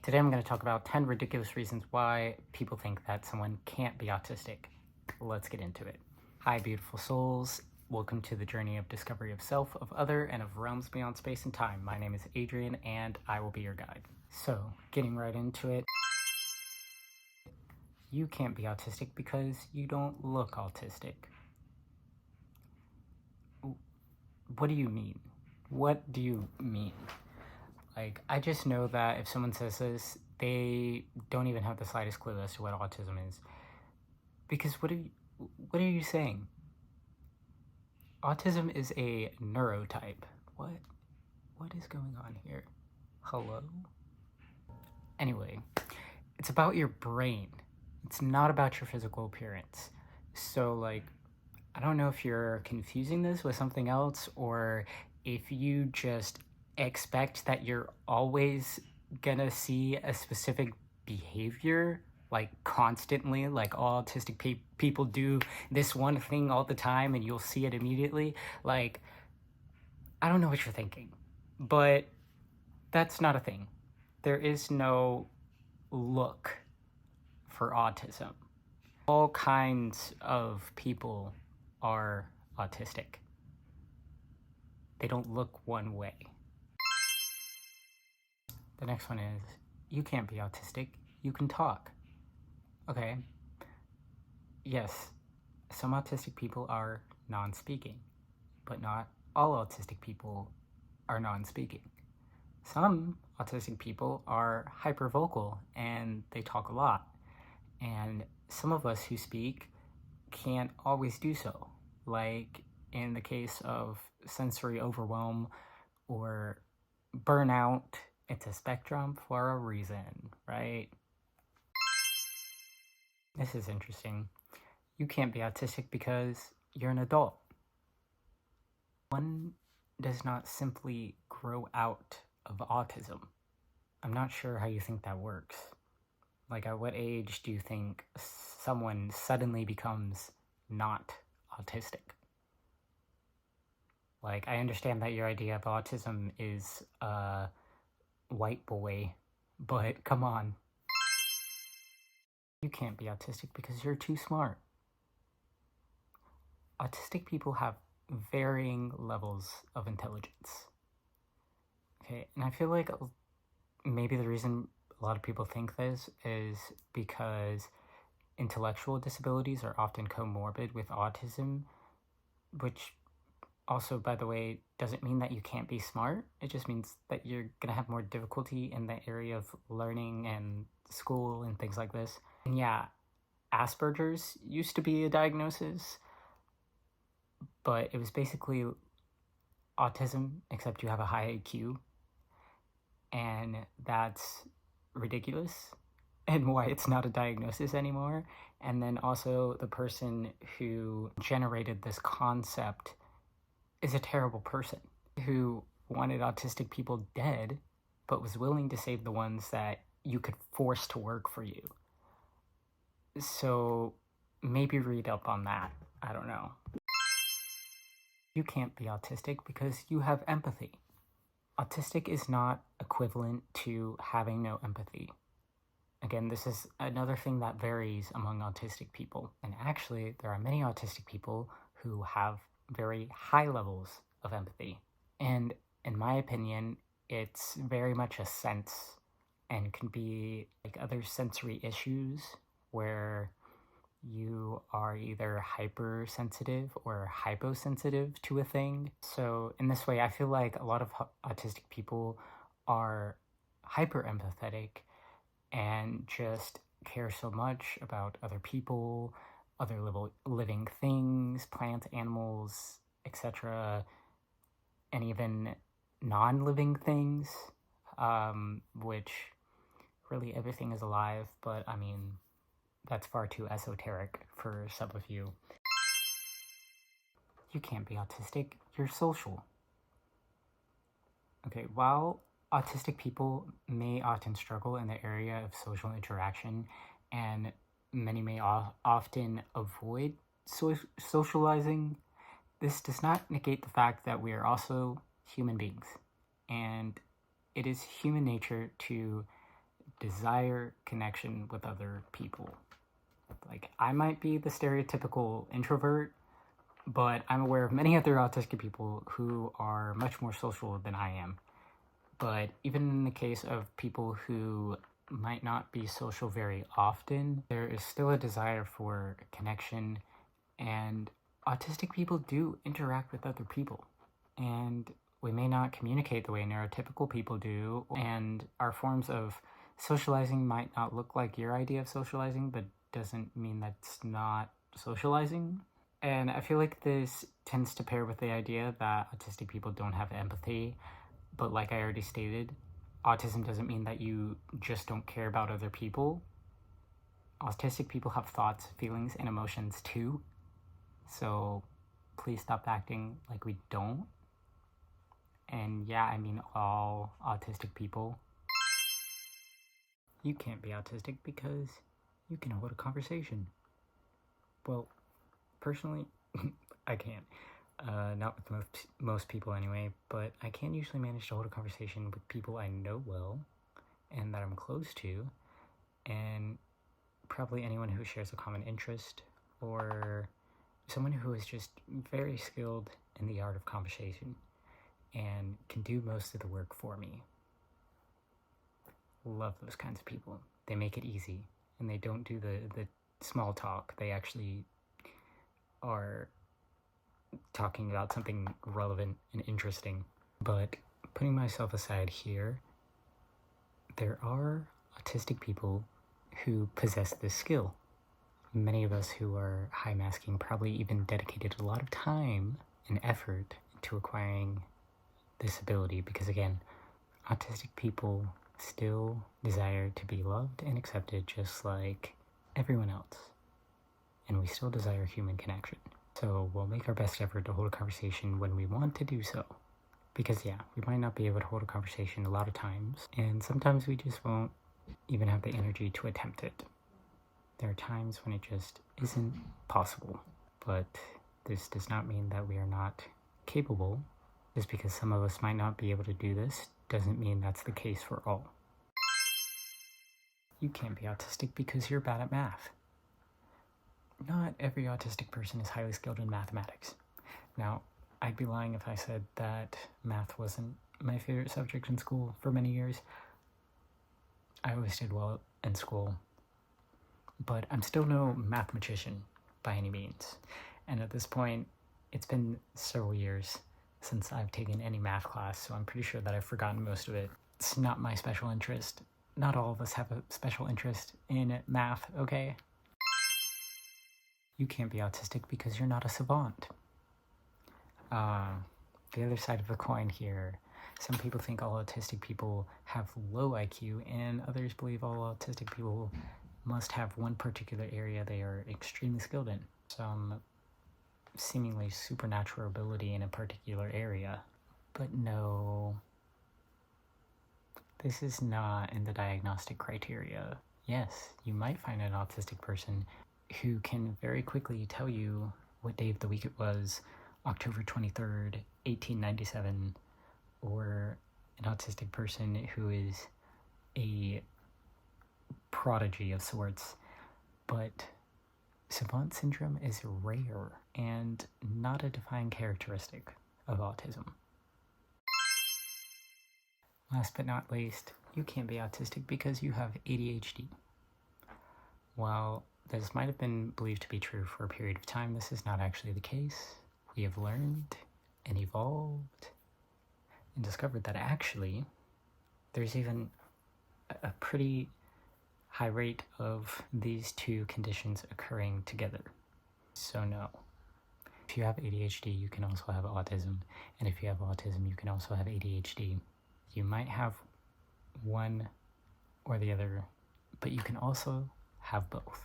Today I'm going to talk about 10 ridiculous reasons why people think that someone can't be autistic. Let's get into it. Hi, beautiful souls. Welcome to the journey of discovery of self, of other, and of realms beyond space and time. My name is Adrian, and I will be your guide. So, getting right into it. You can't be autistic because you don't look autistic. What do you mean? What do you mean? Like, I just know that if someone says this, they don't even have the slightest clue as to what autism is. Because what are you saying? Autism is a neurotype. What is going on here? Hello? Anyway, it's about your brain. It's not about your physical appearance. So, like, I don't know if you're confusing this with something else or if you just expect that you're always gonna see a specific behavior, like constantly, like all autistic people do this one thing all the time and you'll see it immediately. Like, I don't know what you're thinking, but that's not a thing. There is no look for autism. All kinds of people are autistic. They don't look one way. The next one is, you can't be autistic, you can talk. Okay, yes, some autistic people are non-speaking, but not all autistic people are non-speaking. Some autistic people are hypervocal and they talk a lot, and some of us who speak can't always do so, like in the case of sensory overwhelm or burnout. It's a spectrum for a reason, right? This is interesting. You can't be autistic because you're an adult. One does not simply grow out of autism. I'm not sure how you think that works. Like, at what age do you think someone suddenly becomes not autistic? Like, I understand that your idea of autism is white boy, but come on. You can't be autistic because you're too smart. Autistic people have varying levels of intelligence. Okay, and I feel like maybe the reason a lot of people think this is because intellectual disabilities are often comorbid with autism, which also, by the way, doesn't mean that you can't be smart. It just means that you're gonna have more difficulty in the area of learning and school and things like this. And yeah, Asperger's used to be a diagnosis, but it was basically autism, except you have a high IQ, and that's ridiculous and why it's not a diagnosis anymore. And then also the person who generated this concept is a terrible person who wanted autistic people dead, but was willing to save the ones that you could force to work for you. So maybe read up on that. I don't know. You can't be autistic because you have empathy. Autistic is not equivalent to having no empathy. Again, this is another thing that varies among autistic people. And actually, there are many autistic people who have very high levels of empathy. And in my opinion, it's very much a sense and can be like other sensory issues where you are either hypersensitive or hyposensitive to a thing. So in this way, I feel like a lot of autistic people are hyper empathetic and just care so much about other people, other living things, plants, animals, etc., and even non-living things, which really everything is alive, but I mean, that's far too esoteric for some of you. You can't be autistic, you're social. Okay, while autistic people may often struggle in the area of social interaction, and many may often avoid socializing, this does not negate the fact that we are also human beings, and it is human nature to desire connection with other people. Like, I might be the stereotypical introvert, but I'm aware of many other autistic people who are much more social than I am. But even in the case of people who might not be social very often, there is still a desire for connection, and autistic people do interact with other people. And we may not communicate the way neurotypical people do, and our forms of socializing might not look like your idea of socializing, but doesn't mean that's not socializing. And I feel like this tends to pair with the idea that autistic people don't have empathy, but like I already stated, autism doesn't mean that you just don't care about other people. Autistic people have thoughts, feelings, and emotions too. So please stop acting like we don't. And yeah, I mean all autistic people. You can't be autistic because you can hold a conversation. Well, personally, I can't. Not with most people anyway, but I can usually manage to hold a conversation with people I know well and that I'm close to, and probably anyone who shares a common interest, or someone who is just very skilled in the art of conversation and can do most of the work for me. Love those kinds of people. They make it easy, and they don't do the small talk. They actually are talking about something relevant and interesting. But putting myself aside here, there are autistic people who possess this skill. Many of us who are high masking probably even dedicated a lot of time and effort to acquiring this ability, because again, autistic people still desire to be loved and accepted just like everyone else, and we still desire human connection. So we'll make our best effort to hold a conversation when we want to do so, because yeah, we might not be able to hold a conversation a lot of times, and sometimes we just won't even have the energy to attempt it. There are times when it just isn't possible, but this does not mean that we are not capable. Just because some of us might not be able to do this doesn't mean that's the case for all. You can't be autistic because you're bad at math. Not every autistic person is highly skilled in mathematics. Now, I'd be lying if I said that math wasn't my favorite subject in school for many years. I always did well in school, but I'm still no mathematician by any means. And at this point, it's been several years since I've taken any math class, so I'm pretty sure that I've forgotten most of it. It's not my special interest. Not all of us have a special interest in math, okay? You can't be autistic because you're not a savant. The other side of the coin here, some people think all autistic people have low IQ, and others believe all autistic people must have one particular area they are extremely skilled in. Some seemingly supernatural ability in a particular area. But no, this is not in the diagnostic criteria. Yes, you might find an autistic person who can very quickly tell you what day of the week it was, October 23rd, 1897, or an autistic person who is a prodigy of sorts, but savant syndrome is rare and not a defining characteristic of autism. Last but not least, you can't be autistic because you have ADHD. While this might have been believed to be true for a period of time, this is not actually the case. We have learned and evolved and discovered that actually there's even a pretty high rate of these two conditions occurring together. So no. If you have ADHD, you can also have autism. And if you have autism, you can also have ADHD. You might have one or the other, but you can also have both.